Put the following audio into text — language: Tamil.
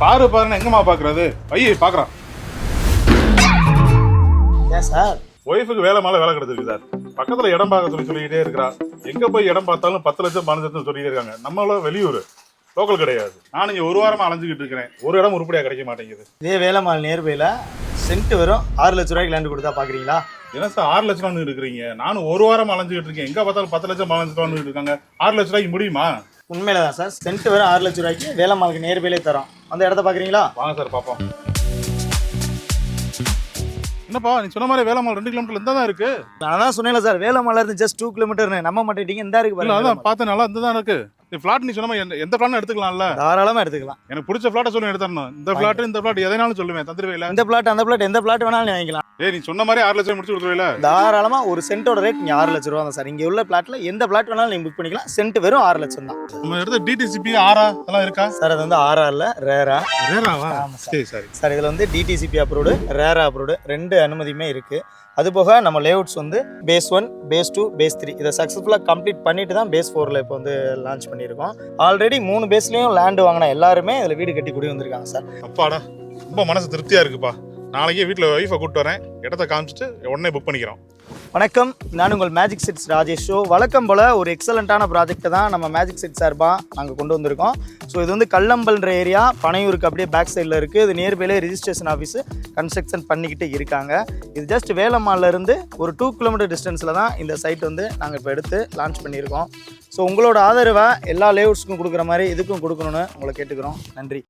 பாரு பாருன்னு எங்கம்மா பாக்குறது? ஐயே பாக்குறான். ஏன் சார்? ஒய்ஃபுக்கு வேலை மேல வேலை கிடைச்சிருக்கு சார். பக்கத்துல இடம் பார்க்க சொல்லிக்கிட்டே இருக்கிறா. எங்க போய் இடம் பார்த்தாலும் 10 லட்சம் 15 லட்சம் சொல்லிட்டே இருக்காங்க. நம்மள வெளியூர், லோக்கல் கிடையாது. நான் இங்க ஒரு வாரமா அலைஞ்சுக்கிட்டு இருக்கிறேன். ஒரு இடம் உருப்படியா கிடைக்க மாட்டேங்குது. இதே வேலைமால் நேர்பையில் சென்ட் வெறும் 6 லட்ச ரூபாய்க்கு லேண்ட் கொடுத்தா பாக்குறீங்களா? என்ன சார் 6 லட்சம் இருக்கிறீங்க? நானும் ஒரு வாரம் அலைஞ்சுக்கிட்டு இருக்கேன். எங்க பார்த்தாலும் 10 லட்சம் 15 லட்சம் இருக்காங்க. 6 லட்ச ரூபாய்க்கு முடியுமா? உண்மையில தான் சார், சென்ட் வெறும் 6 லட்ச ரூபாய்க்கு வேலைமாலுக்கு நேர்பையிலே தரோம். அந்த இடத்த பாக்குறீங்களா? வாங்க சார் பாப்போம். என்னப்பா நீ சொன்ன மாதிரி வேலைமால் 2 கிலோமீட்டர்ல இருந்தா தான் இருக்கு. நான் தான் சொன்னேன்ல சார், வேலைமால இருந்து ஜஸ்ட் 2 கிலோமீட்டர்னு. நம்ப மாட்டேட்டீங்க, இந்த இருக்கு இல்ல பாருங்க. அதான் பார்த்தேன், நல்லா இந்த தான் இருக்கு. இந்த ஃபிளாட் நீ சொன்ன மாதிரி எந்த ஃபிளாட்டும் எடுத்துக்கலாம்ல? தாராளமா எடுத்துக்கலாம். எனக்கு பிடிச்ச ஃபிளாட்டை சொல்லி எடுத்துறணும். இந்த ஃபிளாட் எதனாலும் சொல்லுவேன், தந்துருவேல. இந்த பிளாட் அந்த பிளாட் எந்த பிளாட் வேணாலும் நீ வாங்கிக்கலாம். நீ சொன்ன மாதிரி 6 லட்சம் முடிச்சு கொடுத்துருவேல? தாராளமா ஒரு சென்ட்டோட ரேட் நீங்க 6 லட்ச ரூபா தான் சார். இங்க உள்ள பிளாட்ல எந்த பிளாட் வேணாலும் நீங்க புக் பண்ணிக்கலாம். சென்ட் வெறும் 6 லட்சம் தான். நம்ம எடுத்த டிடிசிபி ஆரா அதெல்லாம் இருக்கா சார்? அது வந்து ஆர்ஆர்ல ரேரா. ரேராவா? ஆமா சார். சரி சரி சார் இதுல வந்து டிடிசிபி அப்ரூவ்டு, ரேரா அப்ரூவ்டு 2 அனுமதியுமே இருக்கு. அது போக நம்ம லேஅவுட்ஸ் வந்து பேஸ் 1, பேஸ் 2, பேஸ் 3 இதை சக்ஸஸ்ஃபுல்லாக கம்ப்ளீட் பண்ணிட்டு தான் பேஸ் 4ல இப்போ வந்து லான்ச் பண்ணியிருக்கோம். ஆல்ரெடி 3 பேஸ்லேயும் லேண்டு வாங்கின எல்லாருமே இதில் வீடு கட்டி குடி வந்திருக்காங்க சார். அப்பாடா, ரொம்ப மனசு திருப்தியா இருக்குப்பா. நாளைக்கே வீட்டில் ஒய்ஃபை கூப்பிட்டு வரேன். இடத்த காமிச்சிட்டு உடனே புக் பண்ணிக்கிறோம். வணக்கம், நான் உங்கள் மேஜிக் செட்ஸ் ராஜேஷ். வழக்கம் போல் ஒரு எக்ஸலண்ட்டான ப்ராஜெக்ட்டை தான் நம்ம மேஜிக் செட் சார்பாக நாங்கள் கொண்டு வந்திருக்கோம். ஸோ இது வந்து கல்லம்பல்ன்ற ஏரியா, பனையூருக்கு அப்படியே பேக் சைடில் இருக்குது. இது நியர்பைலே ரிஜிஸ்ட்ரேஷன் ஆஃபீஸு கன்ஸ்ட்ரக்ஷன் பண்ணிக்கிட்டு இருக்காங்க. இது ஜஸ்ட் வேலம்மாள்லேருந்து ஒரு 2 கிலோமீட்டர் டிஸ்டன்ஸில் தான் இந்த சைட் வந்து நாங்கள் இப்போ எடுத்து லான்ச் பண்ணியிருக்கோம். ஸோ உங்களோட ஆதரவை எல்லா லேஅவுட்ஸ்க்கும் கொடுக்குற மாதிரி இதுக்கும் கொடுக்கணுன்னு உங்களை கேட்டுக்கிறோம். நன்றி.